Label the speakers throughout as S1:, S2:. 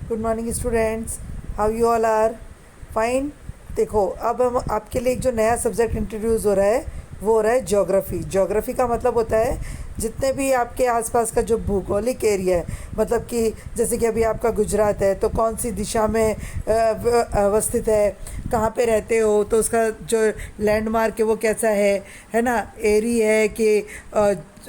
S1: Good morning students, how you all are? Fine. देखो, अब हम आपके लिए एक जो नया सब्जेक्ट इंट्रोड्यूस हो रहा है वो हो रहा है ज्योग्राफी। ज्योग्राफी का मतलब होता है जितने भी आपके आसपास का जो भूगोलिक एरिया है, मतलब कि जैसे कि अभी आपका गुजरात है तो कौन सी दिशा में अवस्थित है, कहाँ पे रहते हो, तो उसका जो लैंडमार्क है वो कैसा है ना, एरी है कि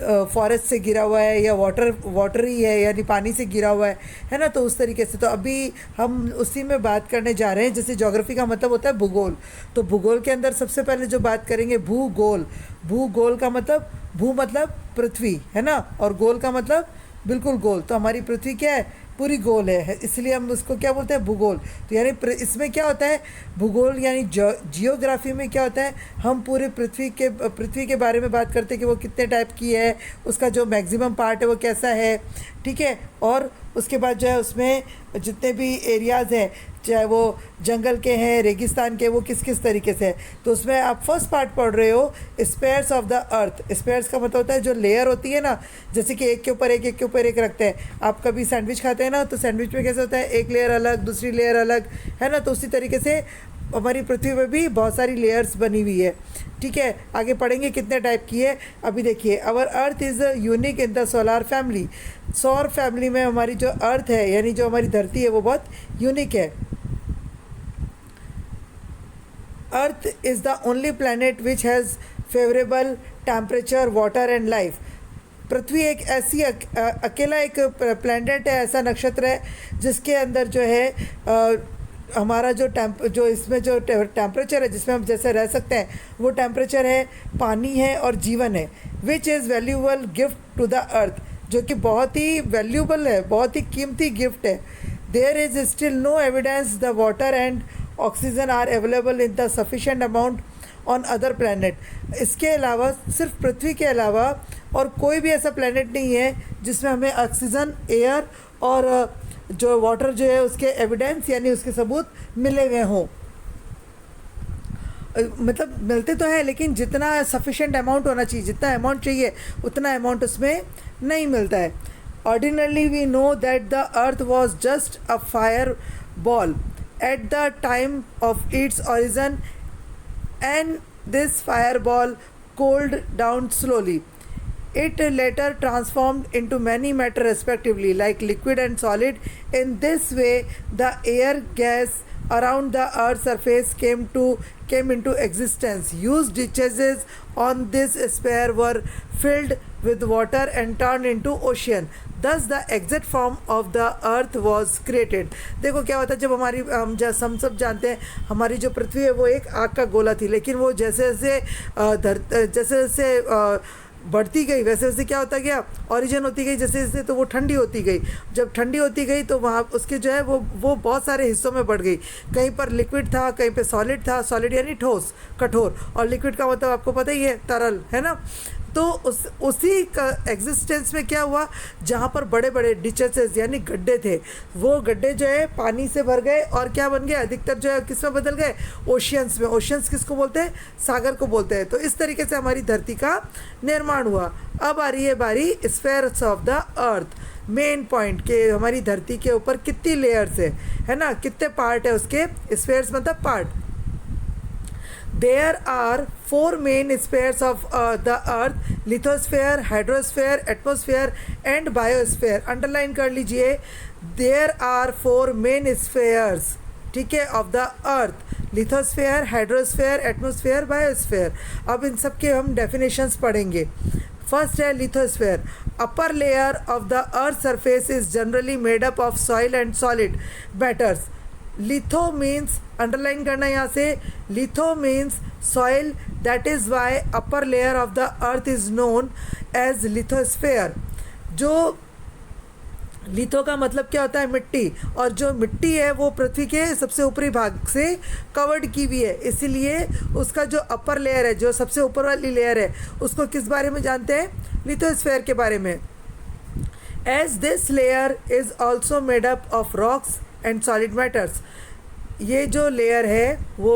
S1: फॉरेस्ट से गिरा हुआ है या वाटरी है यानी पानी से गिरा हुआ है ना। तो उस तरीके से तो अभी हम उसी में बात करने जा रहे हैं। जैसे ज्योग्राफी का मतलब होता है भूगोल, तो भूगोल के अंदर सबसे पहले जो बात करेंगे भूगोल। भूगोल का मतलब, भू मतलब पृथ्वी है ना, और गोल का मतलब बिल्कुल गोल। तो हमारी पृथ्वी क्या है, पूरी गोल है, इसलिए हम उसको क्या बोलते हैं, भूगोल। तो यानी इसमें क्या होता है, भूगोल यानी जियोग्राफी में क्या होता है, हम पूरे पृथ्वी के बारे में बात करते हैं कि वो कितने टाइप की है, उसका जो मैक्सिमम पार्ट है वो कैसा है, ठीक है। और उसके बाद जो है उसमें जितने भी एरियाज़ हैं, चाहे वो जंगल के हैं, रेगिस्तान के, वो किस किस तरीके से है। तो उसमें आप फर्स्ट पार्ट पढ़ रहे हो spheres of the earth. Spheres का मतलब होता है जो लेयर होती है ना, जैसे कि एक के ऊपर एक, एक के ऊपर एक रखते हैं। आप कभी सैंडविच खाते हैं ना, तो सैंडविच में कैसे होता है, एक लेयर अलग, दूसरी लेयर अलग, है ना। तो उसी तरीके से हमारी पृथ्वी में भी बहुत सारी लेयर्स बनी हुई है, ठीक है। आगे पढ़ेंगे कितने टाइप की है। अभी देखिए, our earth is unique in the solar family. सौर फैमिली में हमारी जो अर्थ है यानी जो हमारी धरती है वो बहुत यूनिक है। Earth is the only planet which has favourable temperature, water and life. पृथ्वी एक ऐसी अकेला एक प्लैनेट है, ऐसा नक्षत्र है जिसके अंदर जो है हमारा जो इसमें जो टेम्परेचर है जिसमें हम जैसे रह सकते हैं वो टेम्परेचर है, पानी है और जीवन है। Which is valuable gift to the earth, जो कि बहुत ही वैल्यूबल है, बहुत ही कीमती गिफ्ट है। There is still no evidence the water and oxygen are available in the sufficient amount on other planet. इसके अलावा, सिर्फ पृथ्वी के अलावा और कोई भी ऐसा प्लैनेट नहीं है जिसमें हमें ऑक्सीजन, एयर और जो वाटर जो है उसके एविडेंस यानी उसके सबूत मिले हुए हों। मतलब मिलते तो हैं लेकिन जितना सफिशेंट अमाउंट होना चाहिए, जितना अमाउंट चाहिए उतना अमाउंट उसमें नहीं मिलता है। Ordinarily we know that the earth was just a fire ball at the time of its origin and this fireball cooled down slowly. It later transformed into many matter respectively, like liquid and solid. In this way, the air gas around the earth's surface came into existence. Huge ditches on this sphere were filled with water and turned into ocean. Thus the exact form of the earth was created. देखो क्या होता है, जब हमारी हम सब जानते हैं हमारी जो पृथ्वी है वो एक आग का गोला थी, लेकिन वो जैसे जैसे बढ़ती गई वैसे वैसे क्या होता गया, ओरिजिन होती गई जैसे जैसे, तो वो ठंडी होती गई। जब ठंडी होती गई तो वहाँ उसके जो है वो बहुत सारे हिस्सों में बढ़ गई। कहीं पर लिक्विड था, कहीं पे सॉलिड था। सॉलिड यानी ठोस, कठोर, और लिक्विड का मतलब आपको पता ही है, तरल, है ना। तो उसी का एग्जिस्टेंस में क्या हुआ, जहाँ पर बड़े बड़े डिचेसेस यानी गड्ढे थे, वो गड्ढे जो है पानी से भर गए और क्या बन गए, अधिकतर जो है किस में बदल गए, ओशियंस में। ओशियंस किसको बोलते हैं, सागर को बोलते हैं। तो इस तरीके से हमारी धरती का निर्माण हुआ। अब आ रही है बारी spheres of the earth, main point के हमारी धरती के ऊपर कितनी लेयर्स है ना, कितने पार्ट है उसके। स्फेयर्स मतलब part. There are four main spheres of the earth: lithosphere, hydrosphere, atmosphere and biosphere. Underline कर लीजिए, there are four main spheres, ठीक है, of the earth: lithosphere, hydrosphere, atmosphere, biosphere. अब इन सब के हम definitions पढ़ेंगे। फर्स्ट है lithosphere. Upper layer of the earth surface is generally made up of soil and solid matters. Litho means, underline करना यहाँ से, litho means soil, that is why upper layer of the earth is known as lithosphere. जो litho का मतलब क्या होता है, मिट्टी, और जो मिट्टी है वो पृथ्वी के सबसे ऊपरी भाग से कवर्ड की हुई है, इसीलिए उसका जो अपर लेयर है, जो सबसे ऊपर वाली लेयर है, उसको किस बारे में जानते हैं, लिथोस्फेयर के बारे में। As this layer is also made up of rocks and solid matters. ये जो लेयर है वो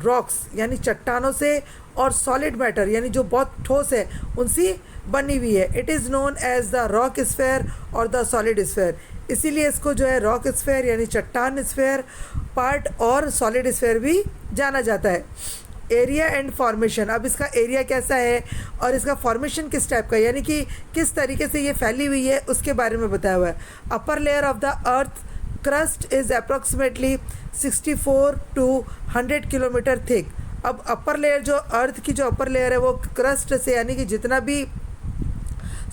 S1: रॉक्स यानी चट्टानों से और सॉलिड मैटर यानी जो बहुत ठोस है उनसे बनी हुई है। It is known as the rock sphere और द सॉलिड स्फेयर, इसीलिए इसको जो है रॉक स्फेयर यानी चट्टान स्फेयर पार्ट और सॉलिड स्फेयर भी जाना जाता है। एरिया एंड फॉर्मेशन, अब इसका एरिया कैसा है और इसका फॉर्मेशन किस टाइप का, यानी कि किस तरीके से ये फैली हुई है, उसके बारे में बताया हुआ है। अपर layer of the earth crust is approximately 64 to 100 kilometre thick. अब अपर लेयर जो अर्थ की जो अपर लेयर है वो क्रस्ट से यानी कि जितना भी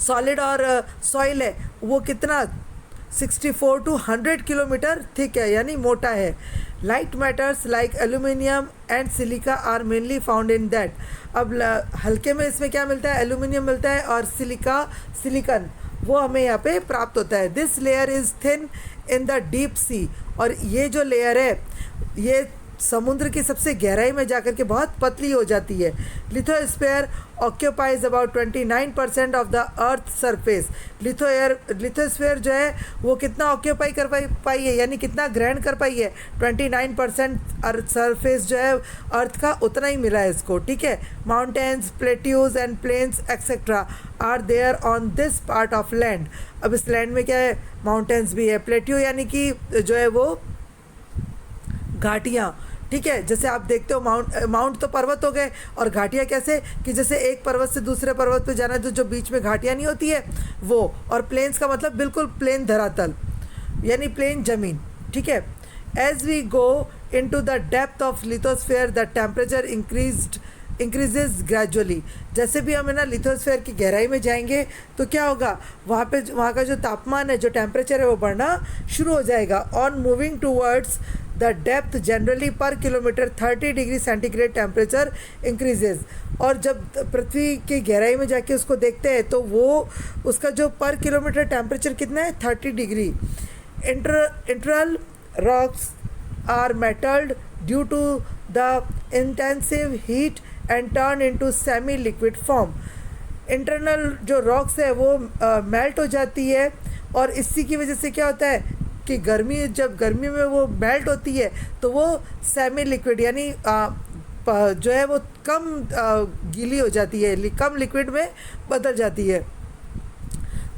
S1: सॉलिड और सॉइल है वो कितना 64 to 100 किलोमीटर थिक है यानी मोटा है। Light matters like aluminium and silica are mainly found in that. अब हल्के में इसमें क्या मिलता है, एल्यूमिनियम मिलता है और सिलिकन वो हमें यहाँ पे प्राप्त होता है। This layer is thin in the deep sea, और ये जो लेयर है ये समुद्र की सबसे गहराई में जाकर के बहुत पतली हो जाती है। Lithosphere occupies about 29% of the earth surface. Lithosphere जो है वो कितना ऑक्यूपाई कर पाई है यानी कितना ग्रहण कर पाई है, 29% अर्थ सरफेस जो है अर्थ का उतना ही मिला है इसको, ठीक है। Mountains, plateaus and plains etcetera are there on this part of land. अब इस लैंड में क्या है, माउंटेन्स भी है, प्लेट्यू यानी कि जो है वो घाटियाँ, ठीक है। जैसे आप देखते हो माउंट तो पर्वत हो गए, और घाटियाँ कैसे कि जैसे एक पर्वत से दूसरे पर्वत पे जाना है तो जो बीच में घाटियाँ नहीं होती है वो, और प्लेन्स का मतलब बिल्कुल प्लेन धरातल यानी प्लेन ज़मीन, ठीक है। As we go into the depth of lithosphere the temperature increases gradually. जैसे भी हम है ना लिथोस्फीयर की गहराई में जाएंगे तो क्या होगा, वहाँ का जो तापमान है, जो टेम्परेचर है वो बढ़ना शुरू हो जाएगा। On moving towards the depth generally per kilometre 30 degree centigrade temperature increases. और जब पृथ्वी की गहराई में जाके उसको देखते हैं तो वो उसका जो पर किलोमीटर टेम्परेचर कितना है, 30 degree. Internal rocks are melted due to the intensive heat and turn into semi liquid form. Internal जो रॉक्स है वो मेल्ट हो जाती है, और इसी की वजह से क्या होता है कि जब गर्मी में वो मेल्ट होती है तो वो सेमी लिक्विड यानी जो है वो कम गीली हो जाती है, कम लिक्विड में बदल जाती है।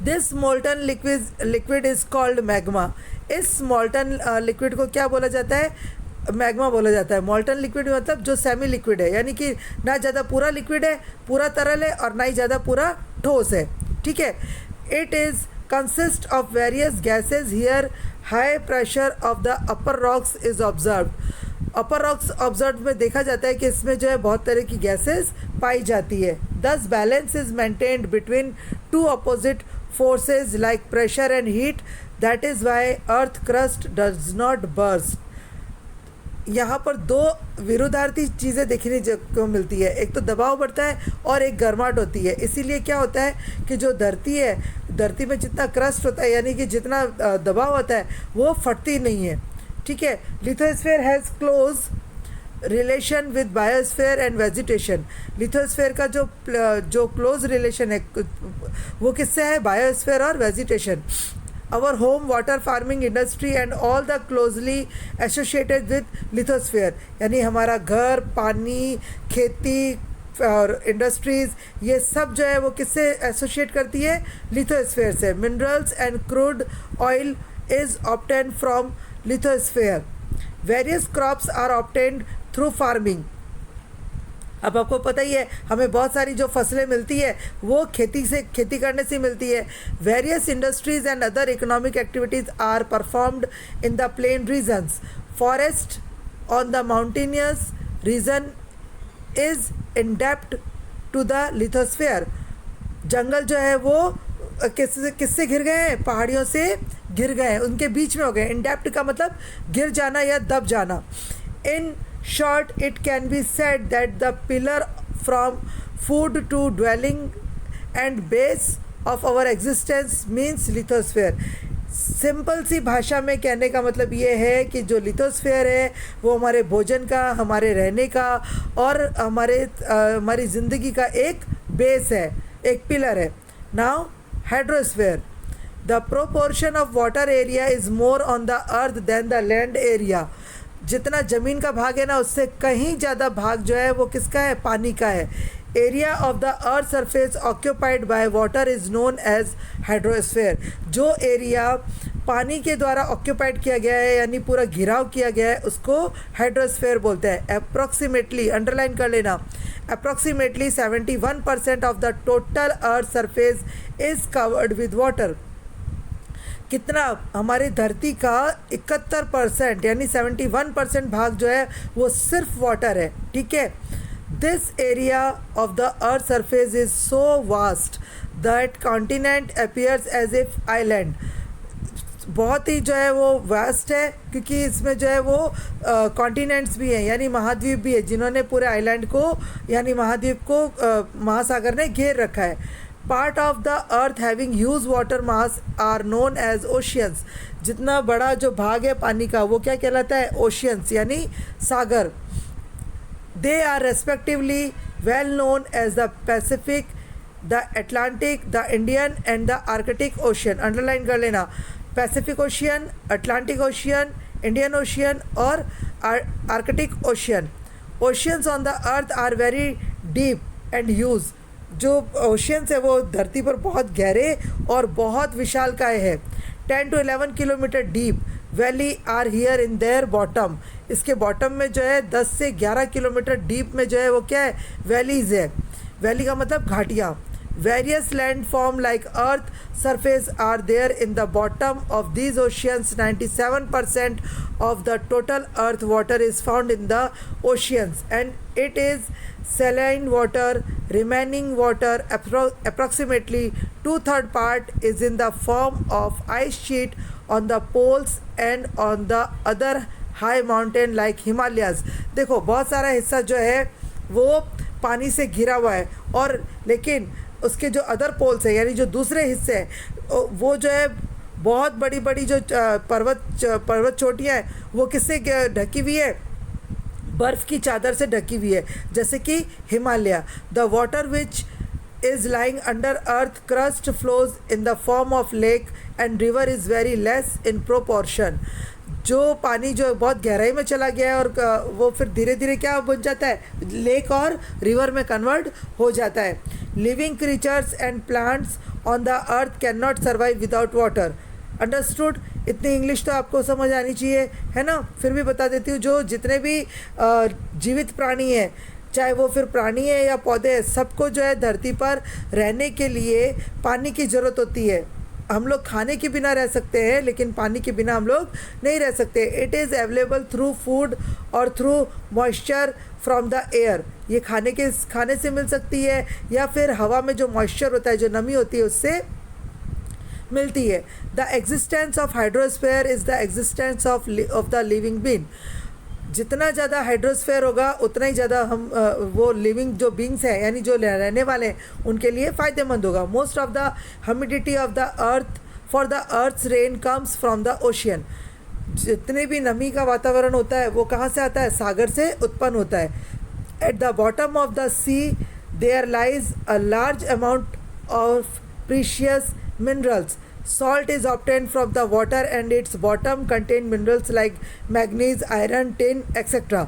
S1: This molten liquid is called magma. इस मोल्टन लिक्विड को क्या बोला जाता है, मैग्मा बोला जाता है। मोल्टन लिक्विड मतलब जो सेमी लिक्विड है यानी कि ना ज़्यादा पूरा लिक्विड है, पूरा तरल है, और ना ही ज़्यादा पूरा ठोस है, ठीक है। It is consist of various gases here high pressure of the upper rocks is observed. Upper rocks observe में देखा जाता है कि इसमें जो है बहुत तरह की गैसेस पाई जाती है। दस balance is maintained between two opposite forces like pressure and heat, that is Y earth crust does not burst. यहाँ पर दो विरोधार्थी चीज़ें देखने को मिलती है, एक तो दबाव बढ़ता है और एक गर्माहट होती है। इसीलिए क्या होता है कि जो धरती है, धरती में जितना क्रस्ट होता है यानी कि जितना दबाव होता है वो फटती नहीं है, ठीक है। Lithosphere has close relation with biosphere and vegetation. Lithosphere का जो क्लोज रिलेशन है वो किससे है, बायोस्फीयर और vegetation. Our home water farming industry and all the closely associated with lithosphere, यानी हमारा घर, पानी, खेती और इंडस्ट्रीज़, ये सब जो है वो किससे एसोशिएट करती है, लिथोस्फीयर से। Minerals and crude oil is obtained from lithosphere. Various crops are obtained through farming. अब आपको पता ही है हमें बहुत सारी जो फसलें मिलती है वो खेती करने से मिलती है। Various industries and other economic activities are performed in the plain regions. Forest on the mountainous region is indebted to the lithosphere. जंगल जो है वो किससे घिर गए हैं, पहाड़ियों से घिर गए हैं, उनके बीच में हो गए। इंडेप्ट का मतलब गिर जाना या दब जाना। इन short, it can be said that the pillar from food to dwelling and base of our existence means lithosphere। Simple सी भाषा में कहने का मतलब ये है कि जो लिथोस्फीयर है वो हमारे भोजन का, हमारे रहने का और हमारी ज़िंदगी का एक बेस है, एक पिलर है। Now hydrosphere, the proportion of water area is more on the earth than the land area. जितना ज़मीन का भाग है ना उससे कहीं ज़्यादा भाग जो है वो किसका है, पानी का है। Area of the earth surface occupied by water is known as hydrosphere. जो एरिया पानी के द्वारा ऑक्यूपाइड किया गया है यानी पूरा घिराव किया गया है उसको हाइड्रोस्फीयर बोलते हैं। अप्रॉक्सीमेटली, अंडरलाइन कर लेना, approximately 71% of the total earth surface is covered with water. कितना? हमारी धरती का 71% यानी 71% भाग जो है वो सिर्फ वाटर है। ठीक है। This area of the earth surface is so vast that continent appears as if island. बहुत ही जो है वो वास्ट है क्योंकि इसमें जो है वो कॉन्टिनेंट्स भी हैं यानी महाद्वीप भी है जिन्होंने पूरे आइलैंड को यानी महाद्वीप को महासागर ने घेर रखा है। Part of the earth having huge water mass are known as oceans. जितना बड़ा जो भाग है पानी का वो क्या कहलाता है? ओशियंस यानी सागर। They are respectively well known as the Pacific, the Atlantic, the Indian and the Arctic ocean. Underline कर लेना, Pacific ocean, Atlantic ocean, Indian ocean और Arctic ocean. Oceans on the earth are very deep and huge. जो oceans है वो धरती पर बहुत गहरे और बहुत विशालकाय है। 10 to 11 kilometre deep valley are here in their bottom. इसके बॉटम में जो है 10 से 11 किलोमीटर डीप में जो है वो क्या है? वैलीज़ है। वैली का मतलब घाटियाँ। Various land form like earth surface are there in the bottom of these oceans. 97% of the total earth water is found in the oceans and it is saline water. Remaining water, approximately 2/3 part, is in the form of ice sheet on the poles and on the other high mountain like Himalayas. देखो बहुत सारा हिस्सा जो है वो पानी से घिरा हुआ है और लेकिन उसके जो अदर पोल्स है यानी जो दूसरे हिस्से हैं वो जो है बहुत बड़ी बड़ी जो पर्वत चोटियाँ हैं वो किससे ढकी हुई है? बर्फ़ की चादर से ढकी हुई है जैसे कि Himalaya. The water which is lying under earth crust flows in the form of lake and river is very less in proportion. जो पानी जो बहुत गहराई में चला गया है और वो फिर धीरे धीरे क्या बन जाता है? लेक और रिवर में कन्वर्ट हो जाता है। Living creatures and plants on the earth can not survive without water. Understood? इतनी इंग्लिश तो आपको समझ आनी चाहिए, है ना? फिर भी बता देती हूँ, जो जितने भी जीवित प्राणी हैं, चाहे वो फिर प्राणी है या पौधे हैं, सबको जो है धरती पर रहने के लिए पानी की ज़रूरत होती है। हम लोग खाने के बिना रह सकते हैं लेकिन पानी के बिना हम लोग नहीं रह सकते। It is available through food और through moisture from the air. ये खाने से मिल सकती है या फिर हवा में जो मॉइस्चर होता है, जो नमी होती है, उससे मिलती है। The existence of hydrosphere is the existence of the living being. जितना ज़्यादा हाइड्रोस्फीयर होगा उतना ही ज़्यादा हम वो लिविंग जो बींग्स हैं यानी जो रहने वाले हैं उनके लिए फ़ायदेमंद होगा। Most of the humidity of the earth for the earth's rain comes from the ocean. जितने भी नमी का वातावरण होता है वो कहाँ से आता है? सागर से उत्पन्न होता है। At the bottom of the sea there lies a large amount of precious minerals. Salt is obtained from the water and its bottom contain minerals like manganese, iron, tin, etc.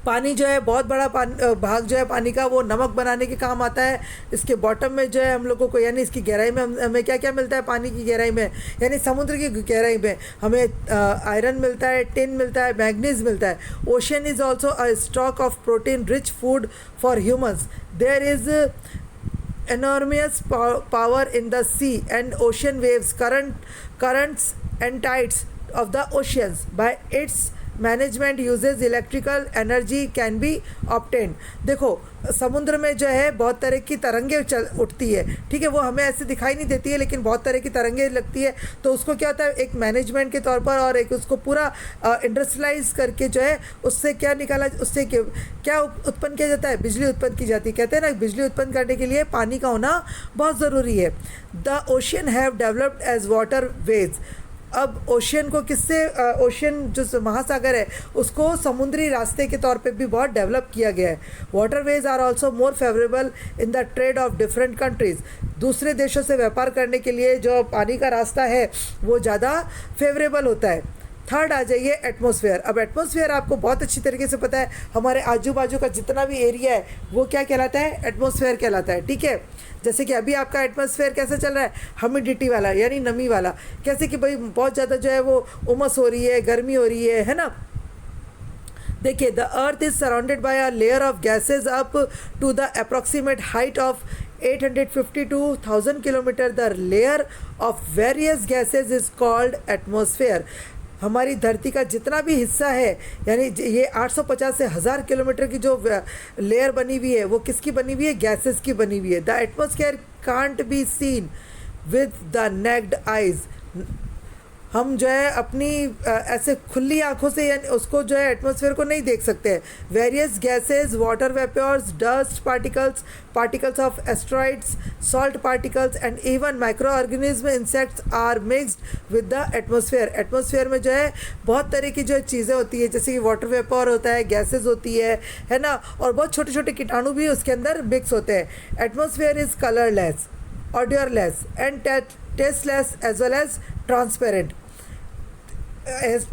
S1: पानी जो है बहुत बड़ा भाग जो है पानी का वो नमक बनाने के काम आता है। इसके बॉटम में जो है हम लोगों को यानी इसकी गहराई में हमें क्या क्या मिलता है? पानी की गहराई में यानी समुद्र की गहराई में हमें आयरन मिलता है, टिन मिलता है, मैग्नीज मिलता है। Ocean is also a stock of protein rich food for humans. There is enormous power in the sea and ocean waves, currents and tides of the oceans. By its management uses electrical energy can be obtained. देखो समुद्र में जो है बहुत तरह की तरंगे उठती है, ठीक है? वो हमें ऐसे दिखाई नहीं देती है लेकिन बहुत तरह की तरंगे लगती है। तो उसको क्या होता है? एक मैनेजमेंट के तौर पर और एक उसको पूरा इंडस्ट्रियलाइज करके जो है उससे क्या निकाला, उससे क्या उत्पन्न किया जाता है? बिजली उत्पन्न की जाती है। कहते हैं ना, बिजली उत्पन्न करने के लिए पानी का होना बहुत ज़रूरी है। The ocean have developed as waterways. अब ओशियन को किससे ओशियन जो महासागर है उसको समुद्री रास्ते के तौर पे भी बहुत डेवलप किया गया है। Waterways are also more favourable in the trade of different countries. दूसरे देशों से व्यापार करने के लिए जो पानी का रास्ता है वो ज़्यादा फेवरेबल होता है। थर्ड आ जाइए एटमॉस्फेयर। अब एटमॉस्फेयर आपको बहुत अच्छी तरीके से पता है, हमारे आजू बाजू का जितना भी एरिया है वो क्या कहलाता है, एटमॉस्फेयर कहलाता है, ठीक है। जैसे कि अभी आपका एटमॉस्फेयर कैसा चल रहा है, ह्यूमिडिटी वाला यानी नमी वाला, कैसे कि भाई बहुत ज़्यादा जो है वो उमस हो रही है, गर्मी हो रही है ना। देखिए, the earth is surrounded by a layer of gases up to the approximate height of 852,000 kilometre. The layer of various gases is called atmosphere. हमारी धरती का जितना भी हिस्सा है, यानी ये 850 से 1000 किलोमीटर की जो लेयर बनी हुई है वो किसकी बनी हुई है, गैसेस की बनी हुई है। The atmosphere can't be seen with the necked eyes. हम जो है अपनी ऐसे खुली आंखों से यानी उसको जो है एटमॉस्फेयर को नहीं देख सकते हैं। Various gases, water vapours, dust particles, particles of asteroids, salt particles and even micro organism, insects are mixed with the atmosphere. Atmosphere में जो है बहुत तरह की जो चीज़ें होती है, जैसे कि वाटर वेपर होता है, गैसेज होती है ना, और बहुत छोटे छोटे कीटाणु भी उसके अंदर मिक्स होते हैं। Atmosphere is colourless, odourless and tasteless as well as transparent.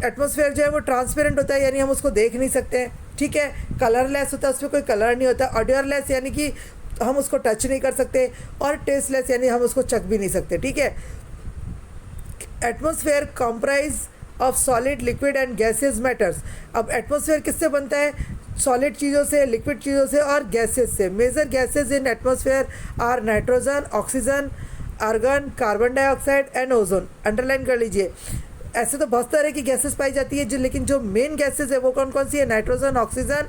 S1: Atmosphere जो है वो ट्रांसपेरेंट होता है, यानी हम उसको देख नहीं सकते हैं, ठीक है। कलरलेस होता है, उसमें कोई कलर नहीं होता। ऑडियरलेस यानी कि हम उसको टच नहीं कर सकते, और टेस्टलेस यानी हम उसको चख भी नहीं सकते, ठीक है। Atmosphere comprise of solid, liquid and gases matters. अब एटमॉस्फेयर किससे बनता है, सॉलिड चीज़ों से, लिक्विड चीज़ों से और गैसेस से। Major gases in atmosphere are nitrogen, oxygen, argon, carbon dioxide and ozone. Underline कर लीजिए। ऐसे तो बहुत तरह की गैसेस पाई जाती है लेकिन जो मेन गैसेस है वो कौन कौन सी है, nitrogen, oxygen,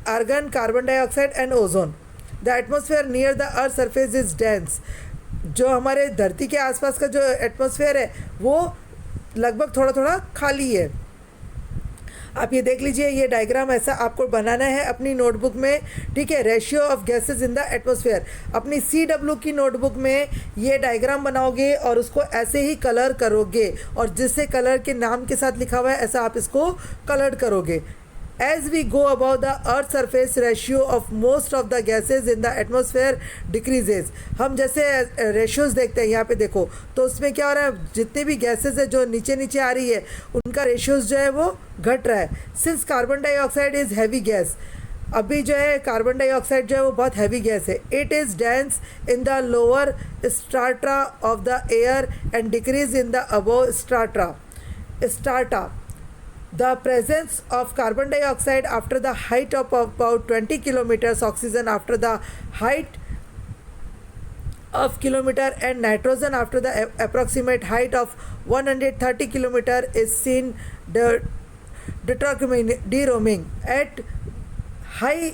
S1: argon, carbon dioxide and ozone. The atmosphere near the earth surface is dense. जो हमारे धरती के आसपास का जो एटमॉस्फेयर है वो लगभग थोड़ा थोड़ा खाली है। आप ये देख लीजिए, ये डायग्राम ऐसा आपको बनाना है अपनी नोटबुक में, ठीक है। Ratio of gases in the atmosphere, अपनी CW की नोटबुक में ये डायग्राम बनाओगे और उसको ऐसे ही कलर करोगे, और जिससे कलर के नाम के साथ लिखा हुआ है ऐसा आप इसको कलर करोगे। As we go above the earth surface, ratio of most of the gases in the atmosphere decreases। हम जैसे रेशियोज देखते हैं, यहाँ पे देखो तो उसमें क्या हो रहा है, जितनी भी गैसेज है जो नीचे नीचे आ रही है उनका रेशियोज जो है वो घट रहा है। Since carbon dioxide is heavy gas, अभी जो है कार्बन डाइऑक्साइड जो है वो बहुत हैवी गैस है। It is dense in the lower strata of the air and decrease in the above strata. The presence of carbon dioxide after the height of about 20 kilometers, oxygen after the height of kilometer and nitrogen after the approximate height of 130 kilometer is seen derooming. At high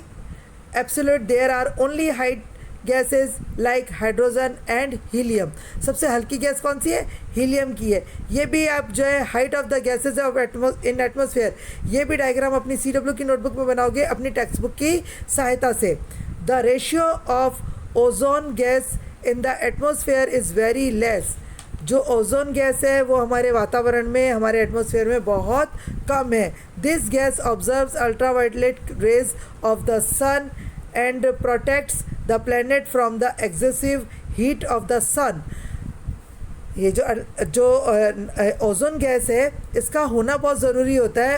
S1: absolute there are only height gases like hydrogen and helium. सबसे हल्की gas कौन सी है, helium की है। ये भी आप जो है height of the gases of in atmosphere, ये भी डायग्राम अपनी CW की नोटबुक में बनाओगे अपनी टेक्स्ट बुक की सहायता से। The ratio of ozone gas in the atmosphere is very less. जो ओजोन गैस है वो हमारे वातावरण में, हमारे एटमॉस्फेयर में बहुत कम है। This gas observes ultraviolet rays of the sun and protects the planet from the excessive heat of the sun। ये जो ओजोन गैस है इसका होना बहुत ज़रूरी होता है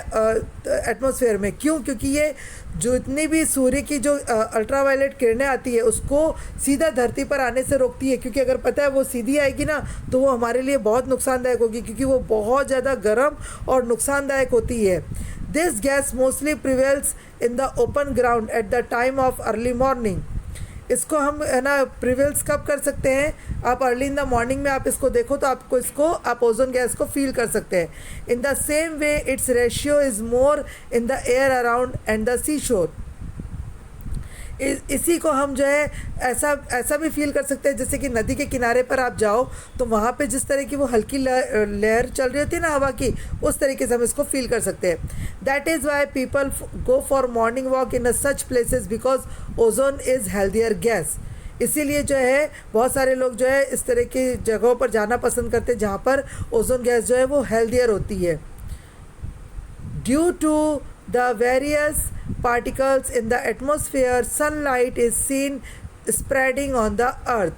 S1: एटमॉस्फेयर में। क्यों? क्योंकि ये जो इतनी भी सूर्य की जो अल्ट्रावायलेट किरणें आती है उसको सीधा धरती पर आने से रोकती है, क्योंकि अगर पता है वो सीधी आएगी ना तो वो हमारे लिए बहुत नुकसानदायक होगी, क्योंकि वो बहुत ज़्यादा गर्म और नुकसानदायक होती है। This gas mostly prevails in the open ground eight the time of early morning. इसको हम है ना प्रिवेल्स कब कर सकते हैं, आप अर्ली इन द मॉर्निंग में आप इसको देखो तो आपको इसको आप ओजोन गैस को फील कर सकते हैं। In the same way its ratio is more in the air around and the sea shore. इसी को हम जो है ऐसा भी फील कर सकते हैं, जैसे कि नदी के किनारे पर आप जाओ तो वहाँ पे जिस तरह की वो हल्की लहर चल रही होती है ना हवा की, उस तरीके से हम इसको फील कर सकते हैं। That is why people go for morning walk in such places because ozone is healthier gas. इसीलिए जो है बहुत सारे लोग जो है इस तरह की जगहों पर जाना पसंद करते हैं जहाँ पर ओजोन गैस जो है वो हेल्दियर होती है। Due to the various particles in the atmosphere, sunlight is seen spreading on the earth।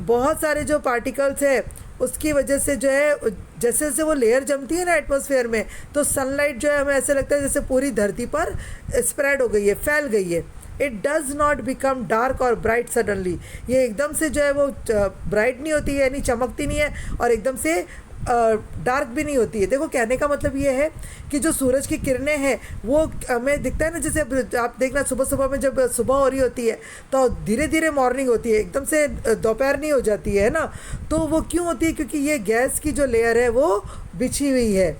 S1: बहुत सारे जो पार्टिकल्स है उसकी वजह से जो है जैसे जैसे वो लेयर जमती है ना एटमॉस्फेयर में, तो सनलाइट जो है हमें ऐसे लगता है जैसे पूरी धरती पर स्प्रेड हो गई है, फैल गई है। It does not become dark और ब्राइट सडनली, ये एकदम से जो है वो ब्राइट नहीं होती है, यानी चमकती नहीं है, और एकदम से डार्क भी नहीं होती है। देखो कहने का मतलब ये है कि जो सूरज की किरणें हैं वो हमें दिखता है ना, जैसे आप देखना सुबह सुबह में जब सुबह हो रही होती है तो धीरे धीरे मॉर्निंग होती है, एकदम से दोपहर नहीं हो जाती है ना। तो वो क्यों होती है? क्योंकि ये गैस की जो लेयर है वो बिछी हुई है।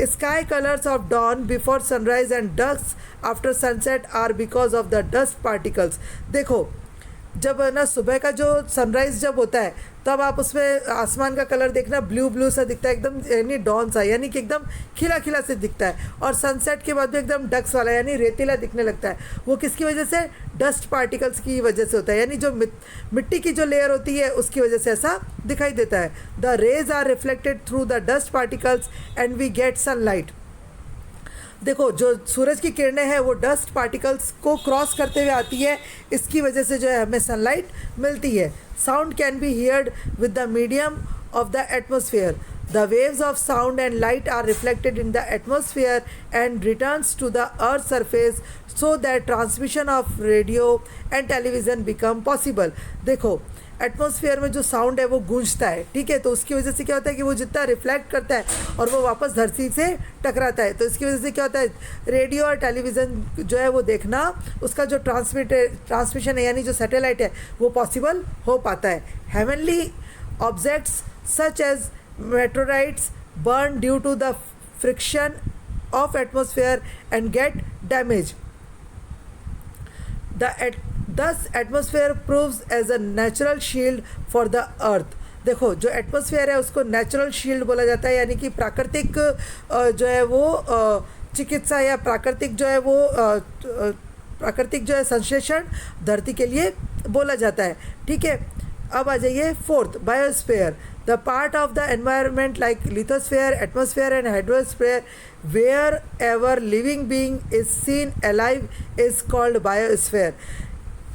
S1: Sky colours of dawn before sunrise and dusk after sunset are because of the dust particles. देखो जब ना सुबह का जो सनराइज़ जब होता है तब आप उसमें आसमान का कलर देखना ब्लू ब्लू सा दिखता है एकदम, यानी डॉन सा, यानी कि एकदम खिला खिला से दिखता है। और सनसेट के बाद भी एकदम डक्स वाला यानी रेतीला दिखने लगता है। वो किसकी वजह से? डस्ट पार्टिकल्स की वजह से होता है, यानी जो मिट्टी की जो लेयर होती है उसकी वजह से ऐसा दिखाई देता है। The rays are reflected through the dust particles and we get sunlight. देखो जो सूरज की किरणें हैं वो डस्ट पार्टिकल्स को क्रॉस करते हुए आती है, इसकी वजह से जो है हमें सनलाइट मिलती है। Sound can be heard with the medium of the atmosphere. The waves of sound and light are reflected in the atmosphere and returns to the earth's surface so that transmission of radio and television become possible। देखो atmosphere में जो sound है वो गूंजता है, ठीक है, तो उसकी वजह से क्या होता है कि वो जितना रिफ्लेक्ट करता है और वो वापस धरती से टकराता है, तो इसकी वजह से क्या होता है रेडियो और टेलीविज़न जो है वो देखना, उसका जो ट्रांसमिशन है यानी जो सैटेलाइट है वो पॉसिबल हो पाता है। Heavenly objects such as meteorites burn due to the friction of atmosphere and get damaged. Thus atmosphere proves as a natural shield for the earth। देखो जो एटमॉस्फेयर है उसको नेचुरल शील्ड बोला जाता है, यानी कि प्राकृतिक जो है वो चिकित्सा या प्राकृतिक जो है वो प्राकृतिक जो है संश्लेषण धरती के लिए बोला जाता है, ठीक है। अब आ जाइए fourth, biosphere. The part of the environment like lithosphere, atmosphere and hydrosphere wherever living being is seen alive is called biosphere.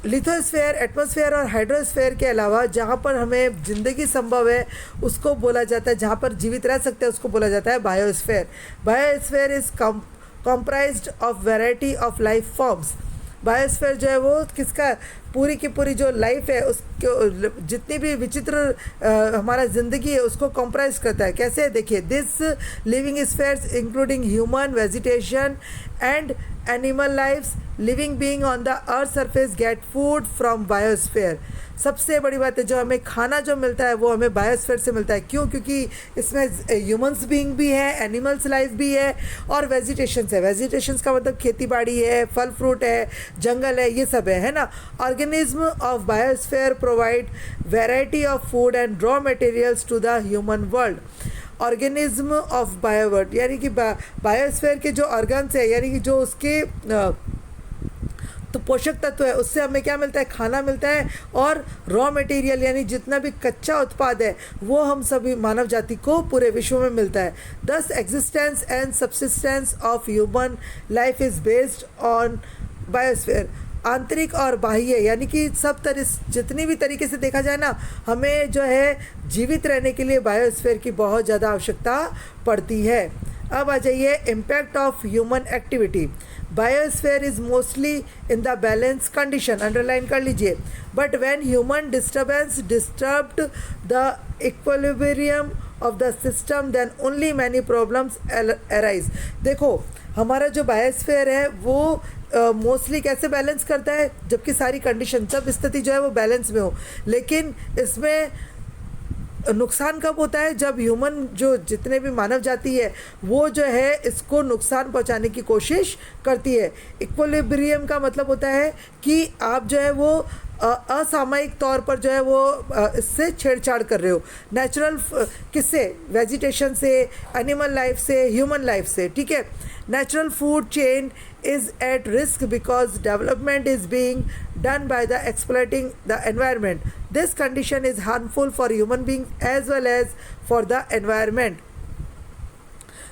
S1: Lithosphere, atmosphere और हाइड्रोस्फीयर के अलावा जहाँ पर हमें ज़िंदगी संभव है उसको बोला जाता है, जहाँ पर जीवित रह सकते हैं उसको बोला जाता है biosphere. Biosphere is comprised of variety of life forms. Biosphere जो है वो किसका, पूरी की पूरी जो लाइफ है उसको जितनी भी विचित्र हमारा ज़िंदगी है उसको कंप्राइज करता है। कैसे? देखिए, this living spheres including human, vegetation and animal lifes living being on the earth surface get food from biosphere. सबसे बड़ी बात है जो हमें खाना जो मिलता है वो हमें बायोस्फीयर से मिलता है। क्यों? क्योंकि इसमें ह्यूमंस बीइंग भी है, एनिमल्स लाइफ भी है और वेजिटेशंस है। वेजिटेशंस का मतलब खेती बाड़ी है, फल फ्रूट है, जंगल है, ये सब है ना। Organism of biosphere provide variety of food and raw materials to the human world. Organism of bioworld यानी कि बायोस्फीयर के जो ऑर्गन्स है यानी कि जो उसके तो पोषक तत्व है उससे हमें क्या मिलता है? खाना मिलता है और रॉ मटेरियल यानी जितना भी कच्चा उत्पाद है वो हम सभी मानव जाति को पूरे विश्व में मिलता है। दस existence and subsistence of human life is based on biosphere. आंतरिक और बाह्य यानी कि सब तरह जितनी भी तरीके से देखा जाए ना, हमें जो है जीवित रहने के लिए बायोस्फीयर की बहुत ज़्यादा आवश्यकता पड़ती है। अब आ जाइए impact of human activity. Biosphere is mostly in the balance condition, underline कर लीजिए, but when human disturbance disturbed the equilibrium of the system then only many problems arise. देखो हमारा जो बायोस्फीयर है वो मोस्टली कैसे बैलेंस करता है, जबकि सारी कंडीशन सब स्थिति जो है वो बैलेंस में हो, लेकिन इसमें नुकसान कब होता है? जब ह्यूमन जो जितने भी मानव जाति है वो जो है इसको नुकसान पहुंचाने की कोशिश करती है। इक्विलिब्रियम का मतलब होता है कि आप जो है वो असामयिक तौर पर जो है वो इससे छेड़छाड़ कर रहे हो। नेचुरल किससे? वेजिटेशन से, एनिमल लाइफ से, ह्यूमन लाइफ से, ठीक है। Natural food chain is at risk because development is being done by the exploiting the environment. This condition is harmful for human beings as well as for the environment.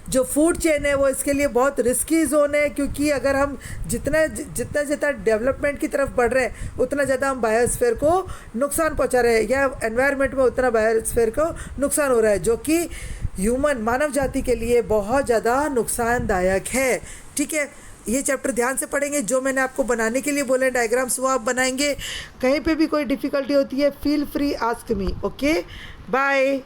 S1: जो food chain है वो इसके लिए बहुत risky zone है, क्योंकि अगर हम जितना जितना जितना डेवलपमेंट की तरफ बढ़ रहे हैं उतना ज़्यादा हम बायोस्फीयर को नुकसान पहुंचा रहे हैं, या एनवायरनमेंट में उतना बायोस्फीयर को नुकसान हो रहा है, जो कि ह्यूमन मानव जाति के लिए बहुत ज़्यादा नुकसानदायक है। ठीक है, ये चैप्टर ध्यान से पढ़ेंगे। जो मैंने आपको बनाने के लिए बोले डायग्राम्स वो आप बनाएंगे। कहीं पे भी कोई डिफ़िकल्टी होती है feel free ask me. Okay, bye.